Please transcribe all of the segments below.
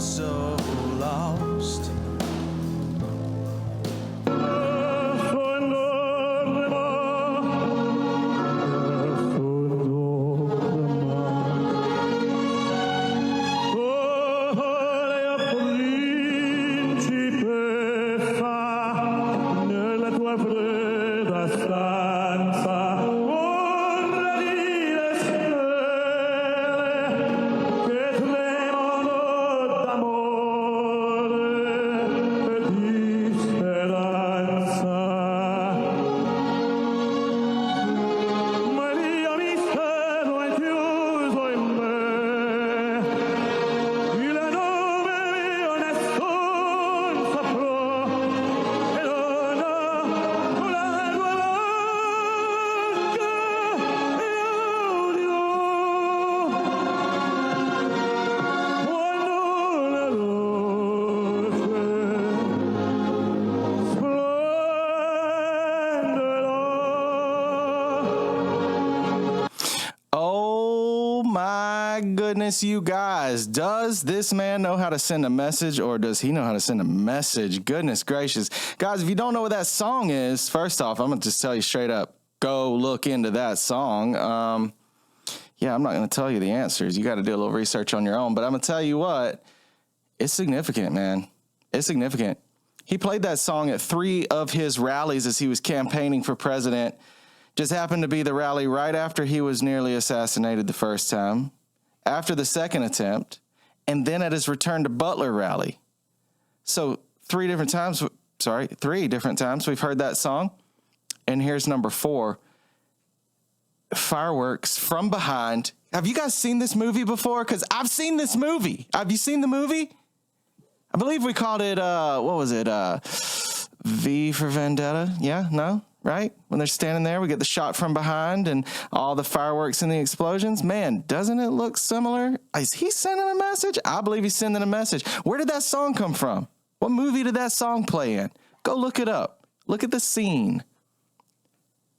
so lost. Goodness, you guys, does this man know how to send a message, or does he know how to send a message? Goodness gracious. Guys, if you don't know what that song is, first off, I'm going to just tell you straight up, go look into that song. Yeah, I'm not going to tell you the answers. You got to do a little research on your own, but I'm going to tell you what, it's significant, man. It's significant. He played that song at 3 of his rallies as he was campaigning for president. Just happened to be the rally right after he was nearly assassinated the first time, after the second attempt, and then at his return to Butler rally. So 3 different times we've heard that song. And here's number 4, fireworks from behind. Have you guys seen this movie before? Because I've seen this movie. Have you seen the movie? I believe we called it, what was it? V for Vendetta? Yeah? No? Right? When they're standing there, we get the shot from behind and all the fireworks and the explosions. Man, doesn't it look similar? Is he sending a message? I believe he's sending a message. Where did that song come from? What movie did that song play in? Go look it up. Look at the scene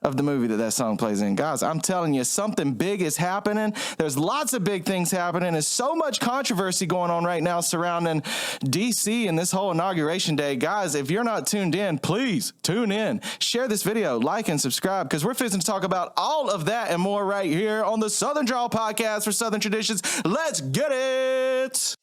of the movie that song plays in. Guys, I'm telling you, something big is happening. There's lots of big things happening. There's so much controversy going on right now surrounding D.C. and this whole inauguration day. Guys, if you're not tuned in, please tune in. Share this video, like, and subscribe, because we're fixing to talk about all of that and more right here on the Southern Drawl podcast for Southern Traditions. Let's get it!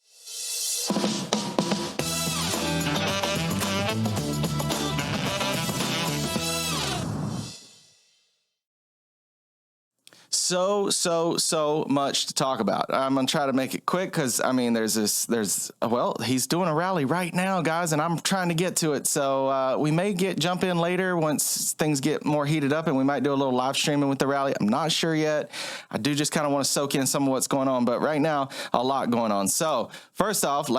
So much to talk about. I'm going to try to make it quick because, I mean, he's doing a rally right now, guys, and I'm trying to get to it. So we may jump in later once things get more heated up, and we might do a little live streaming with the rally. I'm not sure yet. I do just kind of want to soak in some of what's going on, but right now, a lot going on. So first off,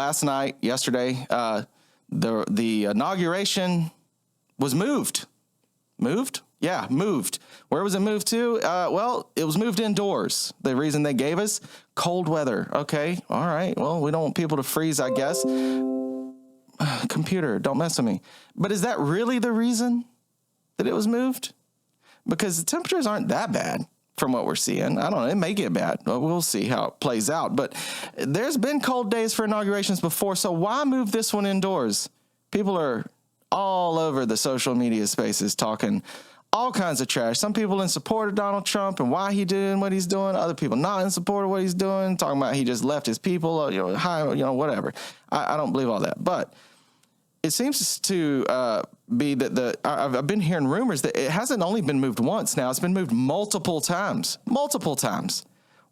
yesterday, the inauguration was moved. Moved? Yeah, moved. Where was it moved to? Well, it was moved indoors. The reason they gave us, cold weather. Okay, all right. Well, we don't want people to freeze, I guess. Computer, don't mess with me. But is that really the reason that it was moved? Because the temperatures aren't that bad from what we're seeing. I don't know. It may get bad. We'll see how it plays out. But there's been cold days for inaugurations before, so why move this one indoors? People are all over the social media spaces talking all kinds of trash. Some people in support of Donald Trump and why he doing what he's doing. Other people not in support of what he's doing, talking about he just left his people, whatever. I don't believe all that. But it seems to be that I've been hearing rumors that it hasn't only been moved once now. It's been moved multiple times.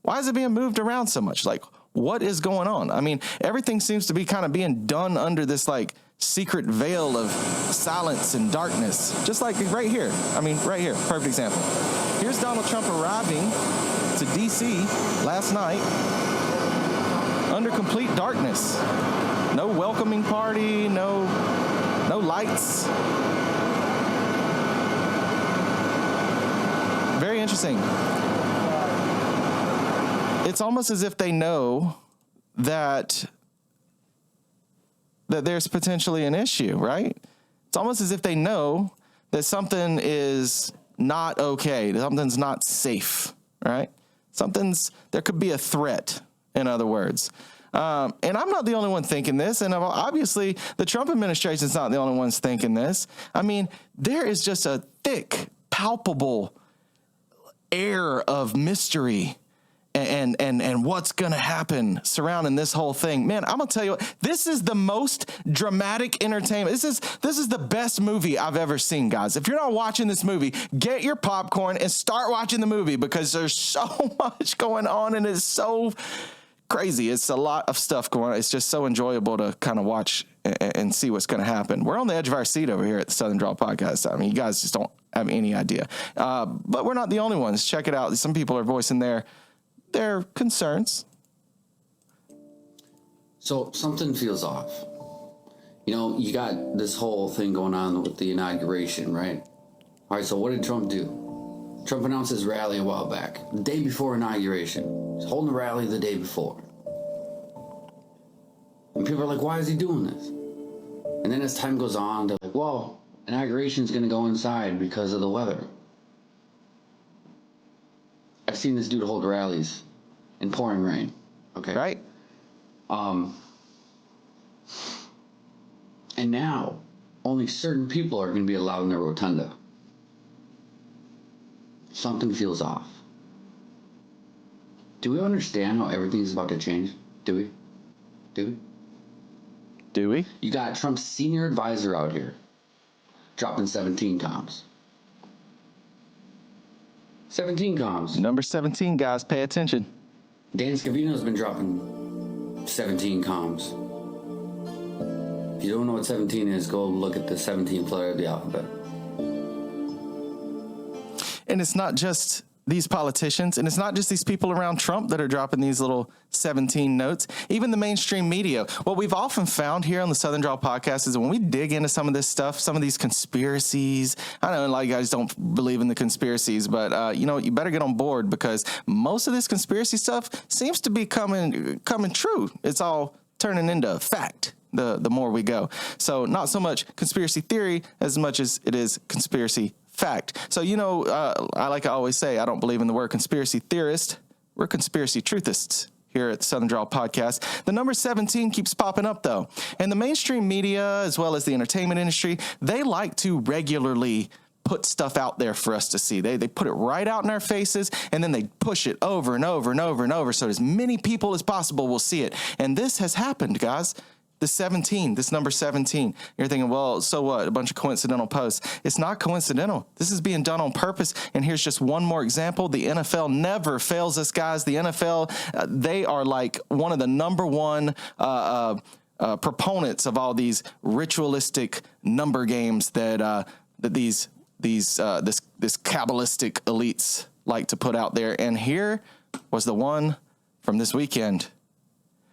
Why is it being moved around so much? Like, what is going on? I mean, everything seems to be kind of being done under this, like, secret veil of silence and darkness. Just like right here. I mean, right here. Perfect example. Here's Donald Trump arriving to D.C. last night under complete darkness. No welcoming party, no lights. Very interesting. It's almost as if they know that there's potentially an issue, right? It's almost as if they know that something is not okay, something's not safe, right? There could be a threat, in other words. And I'm not the only one thinking this. And obviously, the Trump administration is not the only ones thinking this. I mean, there is just a thick, palpable air of mystery and what's going to happen surrounding this whole thing. Man, I'm going to tell you what, this is the most dramatic entertainment. This is the best movie I've ever seen, guys. If you're not watching this movie, get your popcorn and start watching the movie because there's so much going on and it's so crazy. It's a lot of stuff going on. It's just so enjoyable to kind of watch and see what's going to happen. We're on the edge of our seat over here at the Southern Drawl podcast. I mean, you guys just don't have any idea. But we're not the only ones. Check it out. Some people are voicing their concerns. So something feels off. You know, you got this whole thing going on with the inauguration, right? All right, so what did Trump do? Trump announced his rally a while back, the day before inauguration. He's holding the rally the day before. And people are like, why is he doing this? And then as time goes on, they're like, well, inauguration's going to go inside because of the weather. I've seen this dude hold rallies in pouring rain. Okay. Right. And now, only certain people are going to be allowed in the rotunda. Something feels off. Do we understand how everything's about to change? Do we? Do we? You got Trump's senior advisor out here dropping 17 comms. 17 comms. Number 17, guys, pay attention. Dan Scavino's been dropping 17 comms. If you don't know what 17 is, go look at the 17th letter of the alphabet. And it's not just these politicians, and it's not just these people around Trump that are dropping these little 17 notes. Even the mainstream media. What we've often found here on the Southern Drawl podcast is that when we dig into some of this stuff, some of these conspiracies, I know a lot of you guys don't believe in the conspiracies, but you better get on board because most of this conspiracy stuff seems to be coming true. It's all turning into fact. The more we go. So not so much conspiracy theory as much as it is conspiracy fact. So, I like I always say, I don't believe in the word conspiracy theorist. We're conspiracy truthists here at the Southern Drawl podcast. The number 17 keeps popping up, though. And the mainstream media, as well as the entertainment industry, they like to regularly put stuff out there for us to see. They put it right out in our faces, and then they push it over and over and over and over so as many people as possible will see it. And this has happened, guys. This number 17. You're thinking, well, so what? A bunch of coincidental posts. It's not coincidental. This is being done on purpose. And here's just one more example. The NFL never fails us, guys. The NFL, they are like one of the number one proponents of all these ritualistic number games that this Kabbalistic elites like to put out there. And here was the one from this weekend.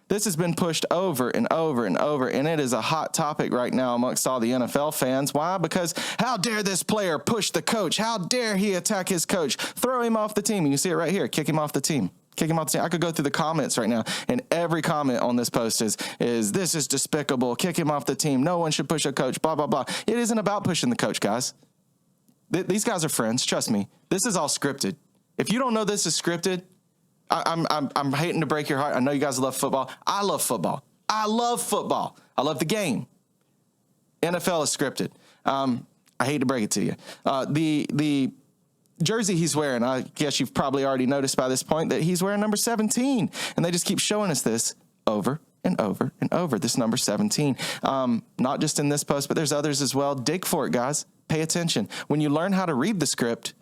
This has been pushed over and over and over, and it is a hot topic right now amongst all the NFL fans. Why? Because how dare this player push the coach? How dare he attack his coach? Throw him off the team. You can see it right here. Kick him off the team. Kick him off the team. I could go through the comments right now, and every comment on this post is this is despicable. Kick him off the team. No one should push a coach, blah, blah, blah. It isn't about pushing the coach, guys. These guys are friends. Trust me. This is all scripted. If you don't know this is scripted, I'm hating to break your heart. I know you guys love football. I love football. I love the game. NFL is scripted. I hate to break it to you. The jersey he's wearing, I guess you've probably already noticed by this point that he's wearing number 17. And they just keep showing us this over and over and over, this number 17. Not just in this post, but there's others as well. Dig for it, guys. Pay attention. When you learn how to read the script,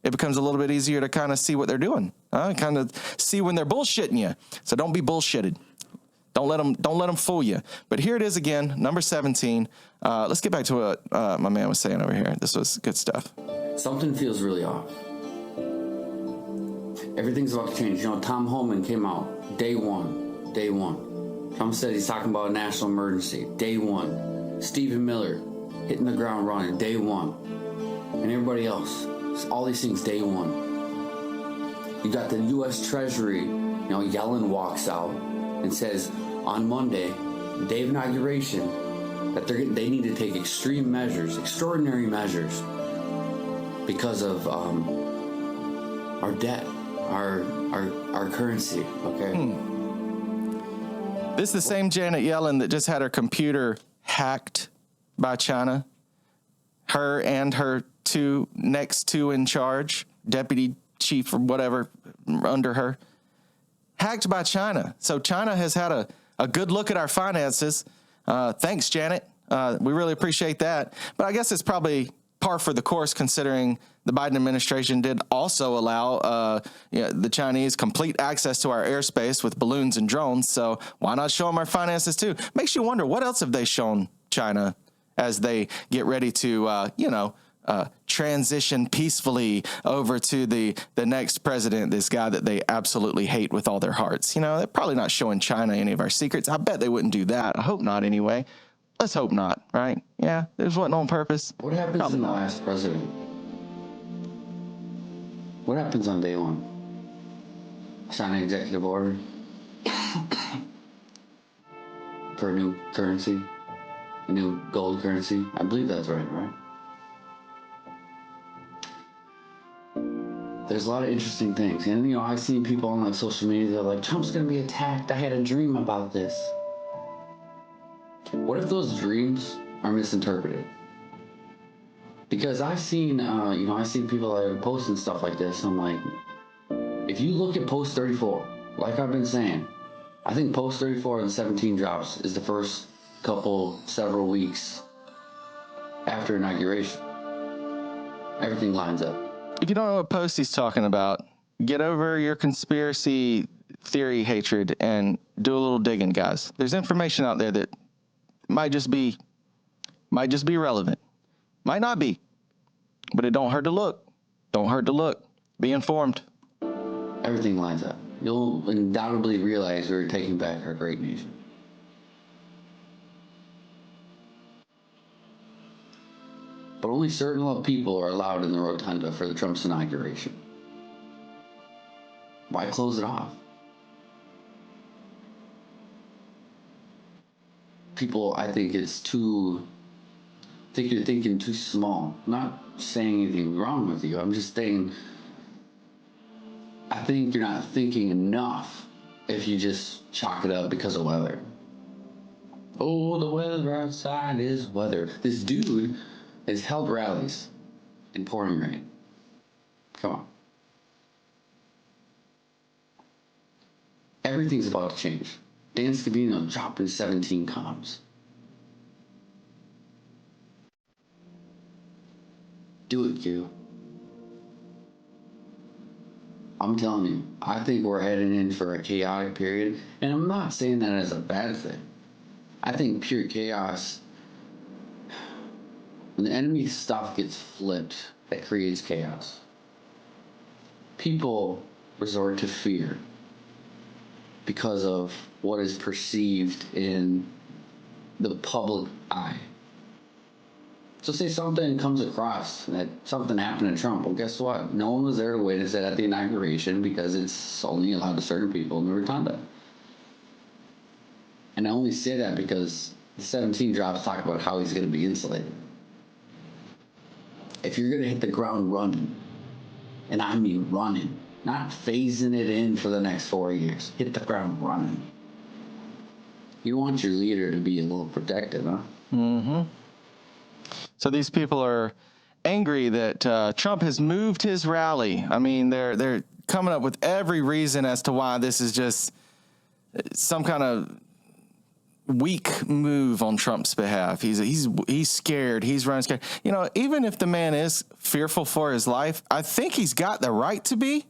it becomes a little bit easier to kind of see what they're doing, kind of see when they're bullshitting you. So don't be bullshitted. Don't let them fool you. But here it is again, number 17. Let's get back to what my man was saying over here. This was good stuff. Something feels really off. Everything's about to change. Tom Homan came out day one. Trump said he's talking about a national emergency. Day one. Stephen Miller hitting the ground running. Day one. And everybody else. All these things, day one. You got the U.S. Treasury, Yellen walks out and says on Monday, the day of inauguration, that they need to take extraordinary measures, because of our debt, our currency. Okay. This is the same Janet Yellen that just had her computer hacked by China. Her and her next two in charge, deputy chief or whatever under her, hacked by China. So China has had a good look at our finances. Thanks, Janet. We really appreciate that. But I guess it's probably par for the course, considering the Biden administration did also allow the Chinese complete access to our airspace with balloons and drones. So why not show them our finances too? Makes you wonder, what else have they shown China as they get ready to, transition peacefully over to the next president, this guy that they absolutely hate with all their hearts. They're probably not showing China any of our secrets. I bet they wouldn't do that. I hope not anyway. Let's hope not, right? Yeah, this wasn't on purpose. What happens Probably in the not. last president? What happens on day one? Sign an executive order for a new currency, a new gold currency. I believe that's right? There's a lot of interesting things. And, I've seen people on like social media, they're like, Trump's going to be attacked. I had a dream about this. What if those dreams are misinterpreted? Because I've seen, I've seen people that are posting stuff like this. I'm like, if you look at post 34, like I've been saying, I think post 34 and 17 drops is the first several weeks after inauguration. Everything lines up. If you don't know what post he's talking about, get over your conspiracy theory hatred and do a little digging, guys. There's information out there that might just be relevant. Might not be, but it don't hurt to look. Don't hurt to look. Be informed. Everything lines up. You'll undoubtedly realize we're taking back our great nation. But only certain people are allowed in the rotunda for the Trump's inauguration. Why close it off? People, I think you're thinking too small. I'm not saying anything wrong with you. I'm just saying, I think you're not thinking enough if you just chalk it up because of weather. Oh, the weather outside is weather. This dude has held rallies in pouring rain. Come on. Everything's about to change. Dan Scavino dropping 17 comms. Do it, Q. I'm telling you, I think we're heading in for a chaotic period, and I'm not saying that as a bad thing. I think pure chaos, when the enemy stuff gets flipped, that creates chaos. People resort to fear because of what is perceived in the public eye. So say something comes across that something happened to Trump. Well, guess what? No one was there to witness it at the inauguration because it's only allowed to certain people in the rotunda. And I only say that because the 17 drops talk about how he's going to be insulated. If you're going to hit the ground running, and I mean running, not phasing it in for the next 4 years, hit the ground running. You want your leader to be a little protected, huh? Mm-hmm. So these people are angry that Trump has moved his rally. I mean, they're coming up with every reason as to why this is just some kind of weak move on Trump's behalf. He's scared. He's running scared. Even if the man is fearful for his life, I think he's got the right to be.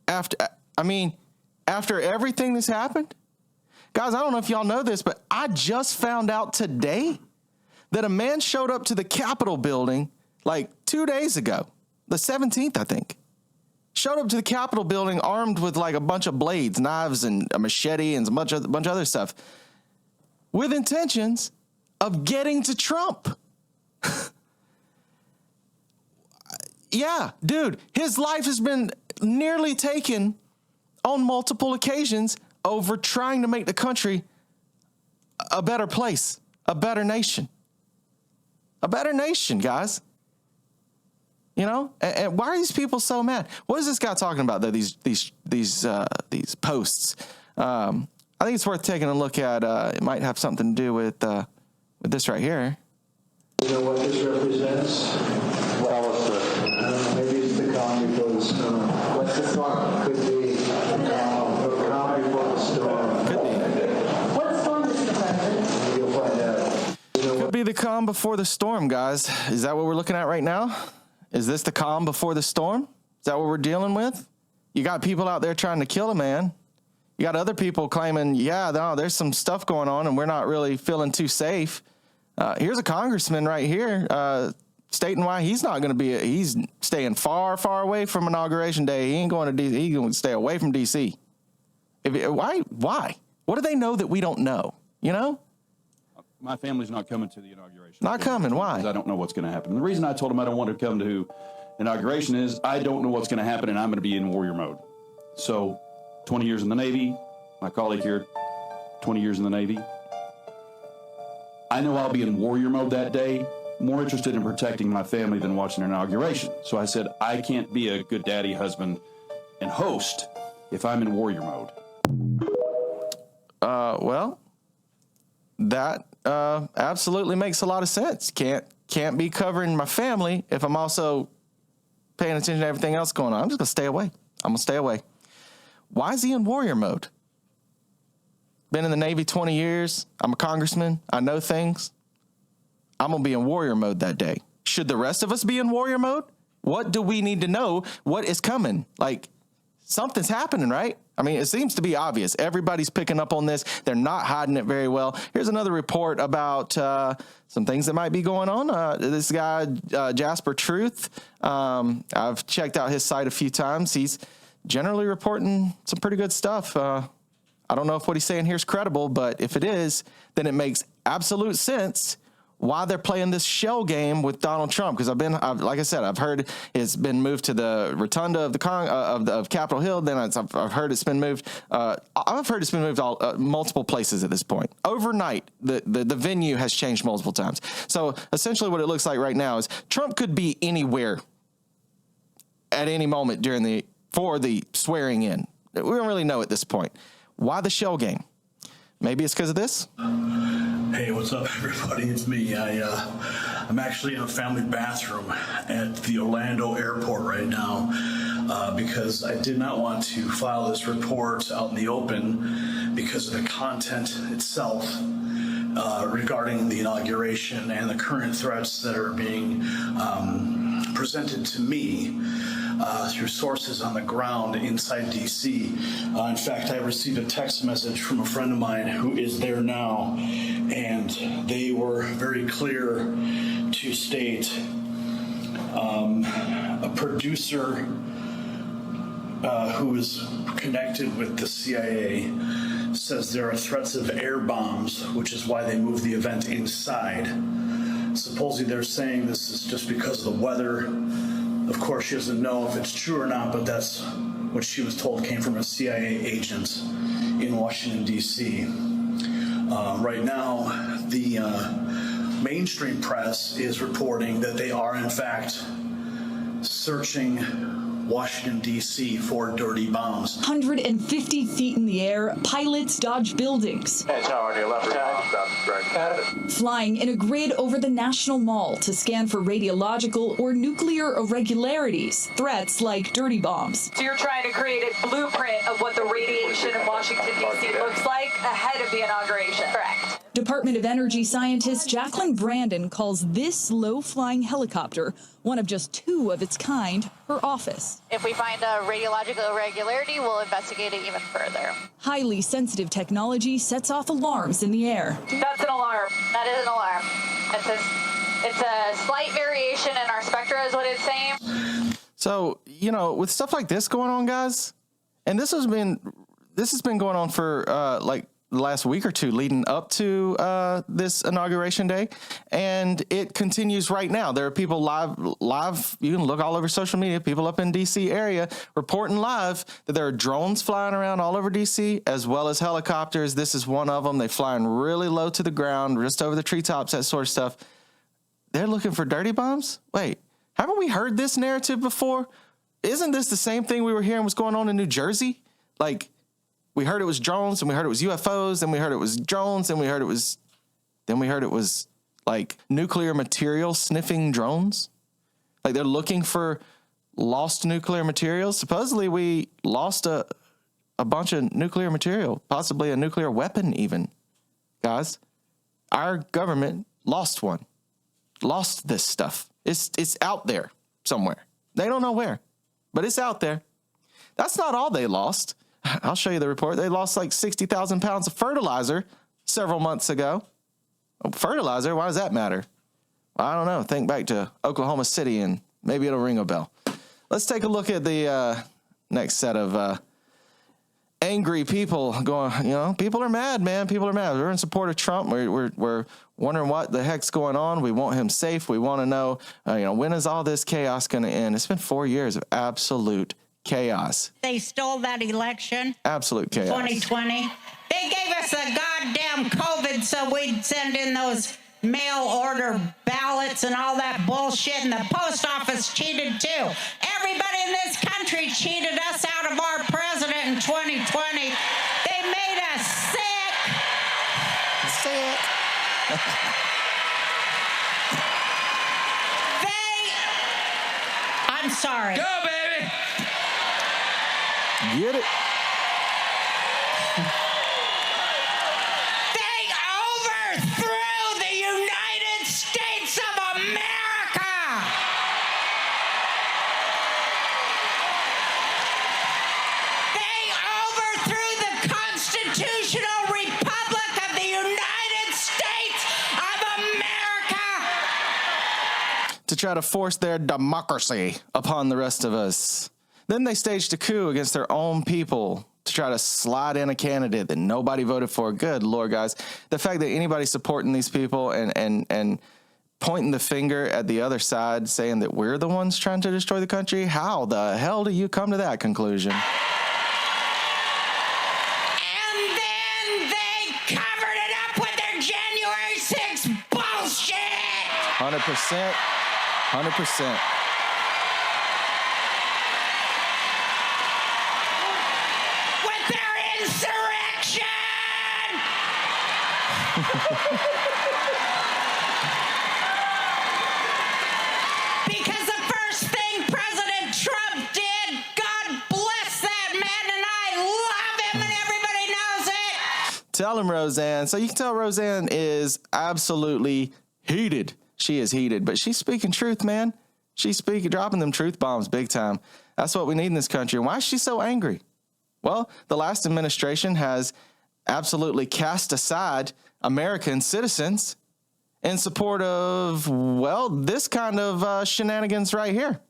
After everything that's happened, guys, I don't know if y'all know this, but I just found out today that a man showed up to the Capitol building like 2 days ago, the 17th, I think. Showed up to the Capitol building armed with like a bunch of blades, knives, and a machete and a bunch of other stuff, with intentions of getting to Trump. Yeah, dude, his life has been nearly taken on multiple occasions over trying to make the country a better place, a better nation. A better nation, guys. And why are these people so mad? What is this guy talking about, though, these posts? I think it's worth taking a look at. It might have something to do with this right here. You know what this represents? Well, maybe it's the calm before the storm. What's the storm? Could be the calm before the storm. Could be. What storm is the president? You'll find out. Could be the calm before the storm, guys. Is that what we're looking at right now? Is this the calm before the storm? Is that what we're dealing with? You got people out there trying to kill a man. You got other people claiming, yeah, no, there's some stuff going on and we're not really feeling too safe. Here's a congressman right here stating why he's not going to be, he's staying far, far away from Inauguration Day. He ain't going to D.C. He's going to stay away from D.C. Why? What do they know that we don't know? You know? My family's not coming to the inauguration. Not coming. Why? I don't know what's going to happen. The reason I told him I don't want to come to inauguration is I don't know what's going to happen, and I'm going to be in warrior mode. So, 20 years in the Navy, my colleague here, 20 years in the Navy. I know I'll be in warrior mode that day, more interested in protecting my family than watching an inauguration. So I said, I can't be a good daddy, husband, and host if I'm in warrior mode. Well, that absolutely makes a lot of sense. Can't be covering my family if I'm also paying attention to everything else going on. I'm just going to stay away. I'm going to stay away. Why is he in warrior mode? Been in the Navy 20 years. I'm a congressman. I know things. I'm going to be in warrior mode that day. Should the rest of us be in warrior mode? What do we need to know? What is coming? Like, something's happening, right? I mean, it seems to be obvious. Everybody's picking up on this. They're not hiding it very well. Here's another report about some things that might be going on. This guy, Jasper Truth, I've checked out his site a few times. He's generally reporting some pretty good stuff. I don't know if what he's saying here is credible, but if it is, then it makes absolute sense why they're playing this shell game with Donald Trump. Because like I said, I've heard it's been moved to the rotunda of Capitol Hill. Then I've heard it's been moved. I've heard it's been moved multiple places at this point. Overnight, the venue has changed multiple times. So essentially, what it looks like right now is Trump could be anywhere at any moment for the swearing in. We don't really know at this point. Why the shell game? Maybe it's because of this. Hey, what's up, everybody? It's me. I'm actually in a family bathroom at the Orlando airport right now because I did not want to file this report out in the open because of the content itself regarding the inauguration and the current threats that are being presented to me through sources on the ground inside D.C. In fact, I received a text message from a friend of mine who is there now, and they were very clear to state a producer who is connected with the CIA says there are threats of air bombs, which is why they moved the event inside. Supposedly they're saying this is just because of the weather. Of course, she doesn't know if it's true or not, but that's what she was told came from a CIA agent in Washington, D.C. Right now, the mainstream press is reporting that they are, in fact, searching Washington, D.C. for dirty bombs. 150 feet in the air, pilots dodge buildings. Hey, tower to your left side. Flying in a grid over the National Mall to scan for radiological or nuclear irregularities, threats like dirty bombs. So you're trying to create a blueprint of what the radiation in Washington, D.C. looks like ahead of the inauguration. Correct. Department of Energy scientist Jacqueline Brandon calls this low-flying helicopter one of just two of its kind, her office. If we find a radiological irregularity, we'll investigate it even further. Highly sensitive technology sets off alarms in the air. That's an alarm. That is an alarm. It's a slight variation in our spectra is what it's saying. So, with stuff like this going on, guys, and this has been going on for like the last week or two leading up to this inauguration day, and it continues right now. There are people live. You can look all over social media. People up in D.C. area reporting live that there are drones flying around all over D.C. as well as helicopters. This is one of them. They flying really low to the ground, just over the treetops, that sort of stuff. They're looking for dirty bombs. Wait, haven't we heard this narrative before? Isn't this the same thing we were hearing was going on in New Jersey? Like, we heard it was drones, and we heard it was UFOs, and we heard it was drones, and we heard it was like nuclear material sniffing drones. Like they're looking for lost nuclear materials. Supposedly we lost a bunch of nuclear material, possibly a nuclear weapon even. Guys, our government lost one. Lost this stuff. It's out there somewhere. They don't know where, but it's out there. That's not all they lost. I'll show you the report. They lost like 60,000 pounds of fertilizer several months ago. Fertilizer? Why does that matter? Well, I don't know. Think back to Oklahoma City and maybe it'll ring a bell. Let's take a look at the next set of angry people going, people are mad, man. People are mad. We're in support of Trump. We're wondering what the heck's going on. We want him safe. We want to know, when is all this chaos going to end? It's been 4 years of absolute chaos. They stole that election. Absolute chaos. 2020. They gave us a goddamn COVID so we'd send in those mail order ballots and all that bullshit, and the post office cheated too. Everybody in this country cheated us out of our president in 2020. They made us sick. I'm sorry. Go, baby! Get it? They overthrew the United States of America. They overthrew the constitutional republic of the United States of America. To try to force their democracy upon the rest of us. Then they staged a coup against their own people to try to slide in a candidate that nobody voted for. Good Lord, guys. The fact that anybody's supporting these people and pointing the finger at the other side, saying that we're the ones trying to destroy the country, how the hell do you come to that conclusion? And then they covered it up with their January 6th bullshit. 100%. 100%. With their insurrection. Because the first thing President Trump did, God bless that man, and I love him, and everybody knows it. Tell him, Roseanne. So you can tell Roseanne is absolutely heated. She is heated, but she's speaking truth, man. She's dropping them truth bombs big time. That's what we need in this country. And why is she so angry? Well, the last administration has absolutely cast aside American citizens in support of, this kind of shenanigans right here.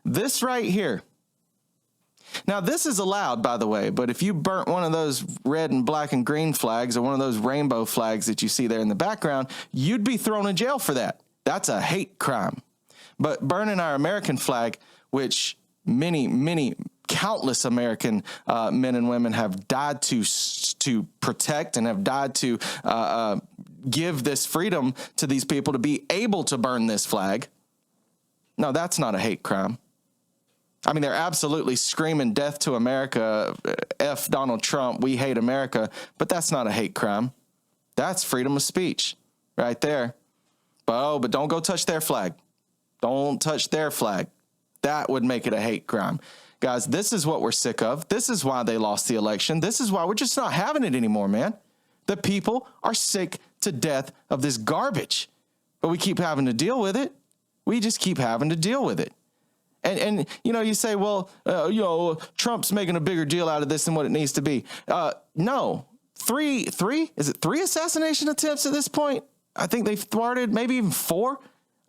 This right here. Now, this is allowed, by the way, but if you burnt one of those red and black and green flags or one of those rainbow flags that you see there in the background, you'd be thrown in jail for that. That's a hate crime. But burning our American flag, which many, countless American men and women have died to protect and have died to give this freedom to these people to be able to burn this flag. No, that's not a hate crime. I mean, they're absolutely screaming death to America, F Donald Trump, we hate America, but that's not a hate crime. That's freedom of speech right there. But don't go touch their flag. Don't touch their flag. That would make it a hate crime. Guys, this is what we're sick of. This is why they lost the election. This is why we're just not having it anymore, man. The people are sick to death of this garbage, but we keep having to deal with it. We just keep having to deal with it. And you say, Trump's making a bigger deal out of this than what it needs to be. No, three assassination attempts at this point? I think they've thwarted maybe even 4.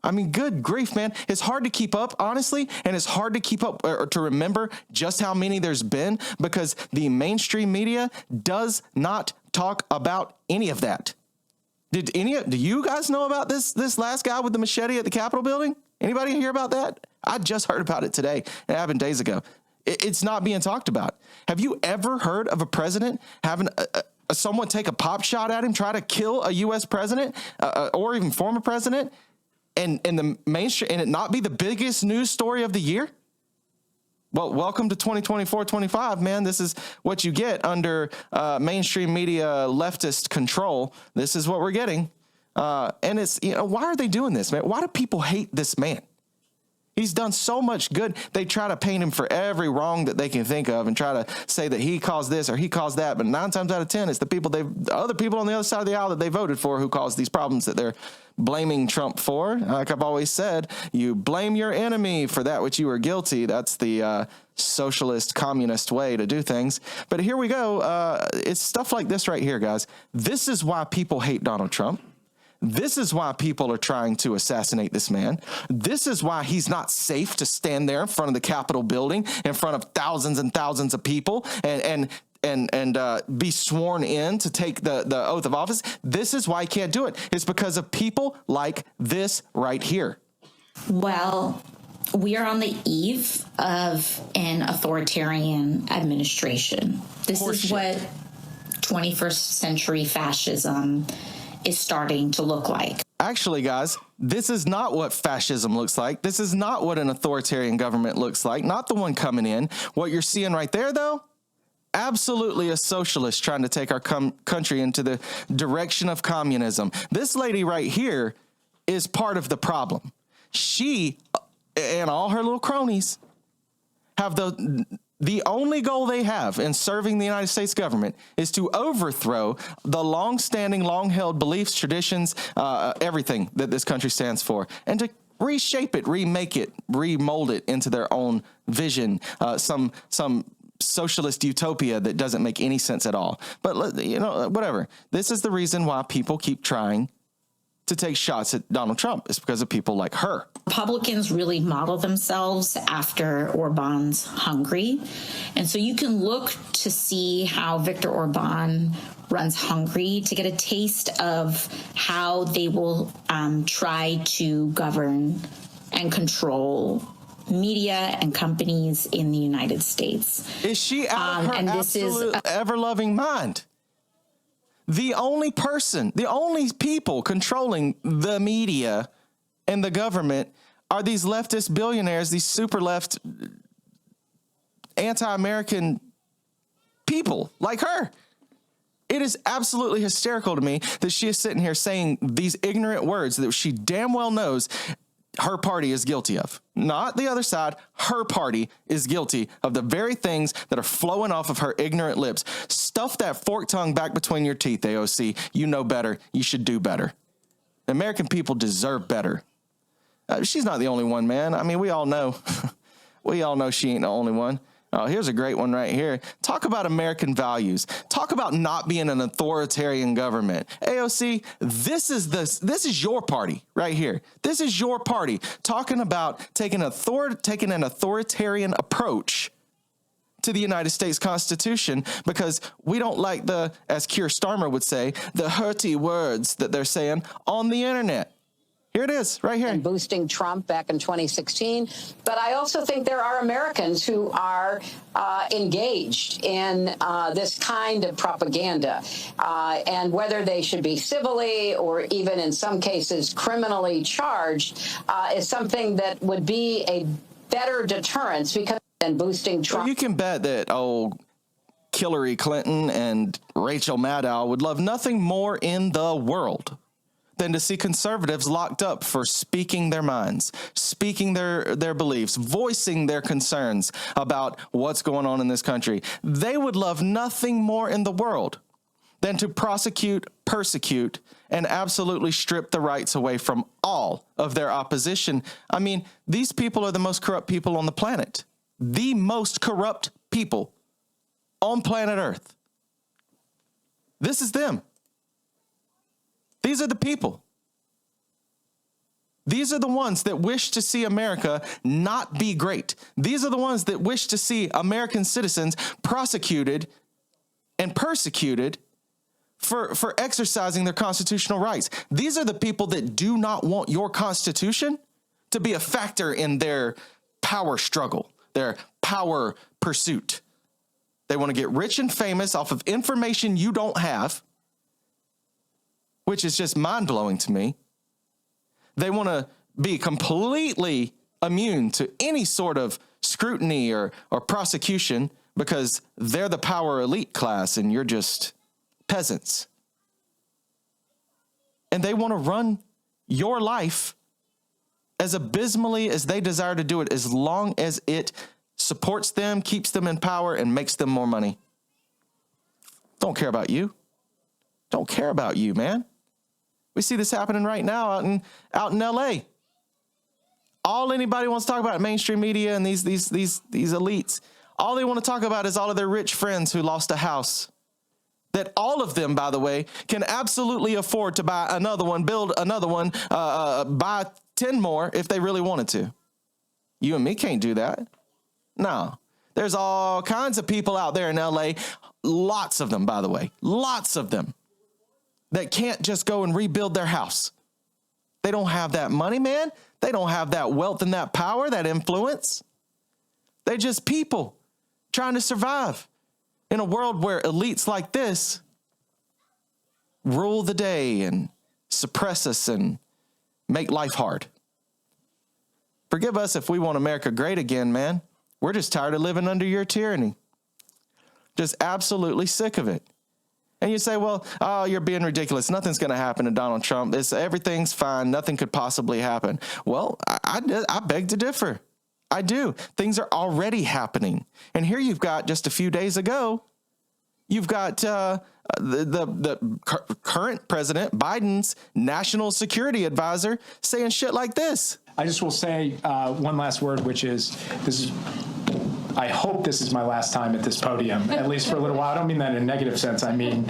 I mean, good grief, man. It's hard to keep up, honestly, and it's hard to keep up or to remember just how many there's been because the mainstream media does not talk about any of that. Do you guys know about this last guy with the machete at the Capitol building? Anybody hear about that? I just heard about it today. It happened days ago. It's not being talked about. Have you ever heard of a president having someone take a pop shot at him, try to kill a U.S. president or even former president, and the mainstream and it not be the biggest news story of the year? Well, welcome to 2024-25, man. This is what you get under mainstream media leftist control. This is what we're getting. And it's, why are they doing this, man? Why do people hate this man? He's done so much good. They try to paint him for every wrong that they can think of and try to say that he caused this or he caused that. But 9 times out of 10, it's the other people on the other side of the aisle that they voted for who caused these problems that they're blaming Trump for. Like I've always said, you blame your enemy for that which you are guilty. That's the socialist, communist way to do things. But here we go. It's stuff like this right here, guys. This is why people hate Donald Trump. This is why people are trying to assassinate this man. This is why he's not safe to stand there in front of the Capitol building in front of thousands and thousands of people and be sworn in to take the oath of office. This is why he can't do it. It's because of people like this right here. Well, we are on the eve of an authoritarian administration. This is what 21st century fascism is starting to look like. Actually, guys, this is not what fascism looks like. This is not what an authoritarian government looks like. Not the one coming in. What you're seeing right there, though, absolutely a socialist trying to take our country into the direction of communism. This lady right here is part of the problem. She and all her little cronies have the only goal they have in serving the United States government is to overthrow the long-standing, long-held beliefs, traditions, everything that this country stands for, and to reshape it, remake it, remold it into their own vision, some socialist utopia that doesn't make any sense at all. But, whatever. This is the reason why people keep trying to take shots at Donald Trump. It's because of people like her. Republicans really model themselves after Orban's Hungary. And so you can look to see how Viktor Orban runs Hungary to get a taste of how they will try to govern and control media and companies in the United States. Is she out of her absolute ever-loving mind? The only people controlling the media and the government are these leftist billionaires, these super left anti-American people like her. It is absolutely hysterical to me that she is sitting here saying these ignorant words that she damn well knows her party is guilty of. Not the other side. Her party is guilty of the very things that are flowing off of her ignorant lips. Stuff that fork tongue back between your teeth, AOC. You know better. You should do better. The American people deserve better. She's not the only one, man. I mean, we all know. We all know she ain't the only one. Oh, here's a great one right here. Talk about American values. Talk about not being an authoritarian government. AOC, this is your party right here. This is your party talking about taking an authoritarian approach to the United States Constitution because we don't like as Keir Starmer would say, the hurty words that they're saying on the internet. Here it is, right here. And boosting Trump back in 2016. But I also think there are Americans who are engaged in this kind of propaganda. And whether they should be civilly or even in some cases criminally charged is something that would be a better deterrence because than boosting Trump. Well, you can bet that Hillary Clinton and Rachel Maddow would love nothing more in the world than to see conservatives locked up for speaking their minds, speaking their beliefs, voicing their concerns about what's going on in this country. They would love nothing more in the world than to prosecute, persecute, and absolutely strip the rights away from all of their opposition. I mean, these people are the most corrupt people on the planet. The most corrupt people on planet Earth. This is them. These are the people. These are the ones that wish to see America not be great. These are the ones that wish to see American citizens prosecuted and persecuted for exercising their constitutional rights. These are the people that do not want your Constitution to be a factor in their power struggle, their power pursuit. They want to get rich and famous off of information you don't have, which is just mind-blowing to me. They want to be completely immune to any sort of scrutiny or prosecution because they're the power elite class and you're just peasants. And they want to run your life as abysmally as they desire to do it, as long as it supports them, keeps them in power, and makes them more money. Don't care about you. Don't care about you, man. We see this happening right now out in LA. All anybody wants to talk about, mainstream media and these elites, all they want to talk about is all of their rich friends who lost a house. That all of them, by the way, can absolutely afford to buy another one, build another one, buy 10 more if they really wanted to. You and me can't do that. No. There's all kinds of people out there in LA, lots of them, by the way, lots of them, that can't just go and rebuild their house. They don't have that money, man. They don't have that wealth and that power, that influence. They're just people trying to survive in a world where elites like this rule the day and suppress us and make life hard. Forgive us if we want America great again, man. We're just tired of living under your tyranny. Just absolutely sick of it. And you say, well, oh, you're being ridiculous. Nothing's going to happen to Donald Trump. Everything's fine. Nothing could possibly happen. Well, I beg to differ. I do. Things are already happening. And here you've got, just a few days ago, you've got the current president, Biden's national security advisor, saying shit like this. I just will say one last word, which is I hope this is my last time at this podium, at least for a little while. I don't mean that in a negative sense. I mean,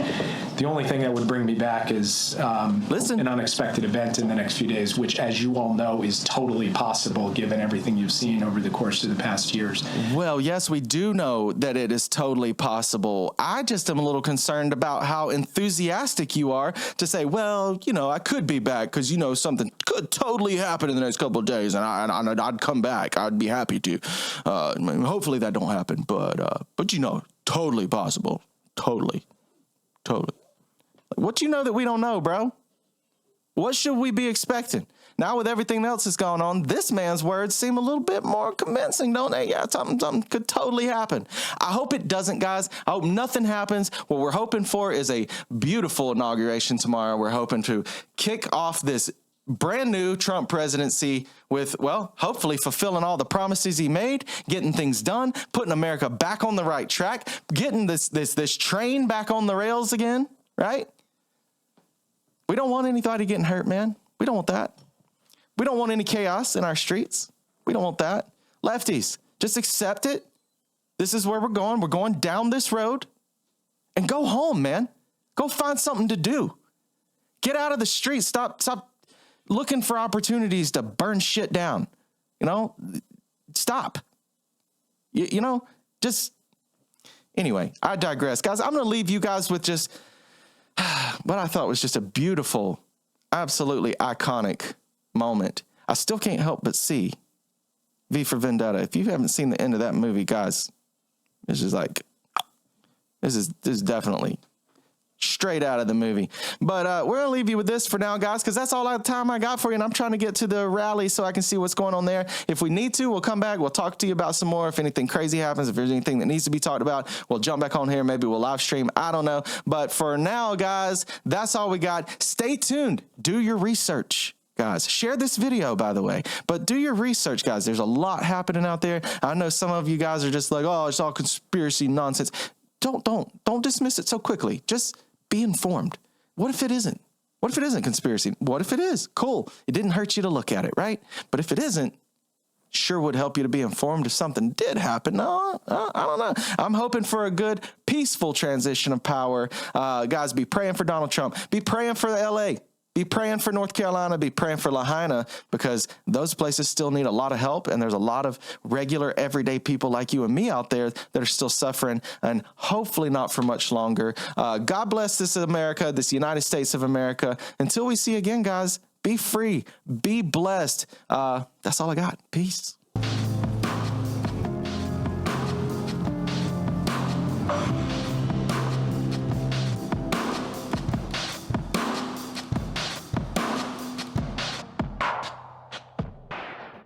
the only thing that would bring me back is an unexpected event in the next few days, which, as you all know, is totally possible given everything you've seen over the course of the past years. Well, yes, we do know that it is totally possible. I just am a little concerned about how enthusiastic you are to say, well, I could be back because, something could totally happen in the next couple of days and I'd come back. I'd be happy to. Hopefully that don't happen, but totally possible. Totally. What that we don't know, bro? What should we be expecting? Now with everything else that's going on, this man's words seem a little bit more convincing, don't they? Yeah, something could totally happen. I hope it doesn't, guys. I hope nothing happens. What we're hoping for is a beautiful inauguration tomorrow. We're hoping to kick off this brand new Trump presidency with, well, hopefully fulfilling all the promises he made, getting things done, putting America back on the right track, getting this train back on the rails again, right? We don't want anybody getting hurt, man. We don't want that. We don't want any chaos in our streets. We don't want that. Lefties, just accept it. This is where we're going. We're going down this road and go home, man. Go find something to do. Get out of the streets. Stop looking for opportunities to burn shit down. Stop. Anyway, I digress. Guys, I'm going to leave you guys with just what I thought was just a beautiful, absolutely iconic moment. I still can't help but see V for Vendetta. If you haven't seen the end of that movie, guys, this is definitely straight out of the movie. But we're going to leave you with this for now, guys, because that's all the time I got for you, and I'm trying to get to the rally so I can see what's going on there. If we need to, we'll come back. We'll talk to you about some more. If anything crazy happens, if there's anything that needs to be talked about, we'll jump back on here. Maybe we'll live stream. I don't know. But for now, guys, that's all we got. Stay tuned. Do your research. Guys, share this video, by the way, but do your research, guys. There's a lot happening out there. I know some of you guys are just like, oh, it's all conspiracy nonsense. Don't dismiss it so quickly. Just be informed. What if it isn't? What if it isn't conspiracy? What if it is? Cool. It didn't hurt you to look at it, right? But if it isn't, sure would help you to be informed if something did happen. No, I don't know. I'm hoping for a good, peaceful transition of power. Guys, be praying for Donald Trump. Be praying for the LA. Be praying for North Carolina. Be praying for Lahaina, because those places still need a lot of help. And there's a lot of regular, everyday people like you and me out there that are still suffering, and hopefully not for much longer. God bless this America, this United States of America. Until we see again, guys, be free, be blessed. That's all I got. Peace.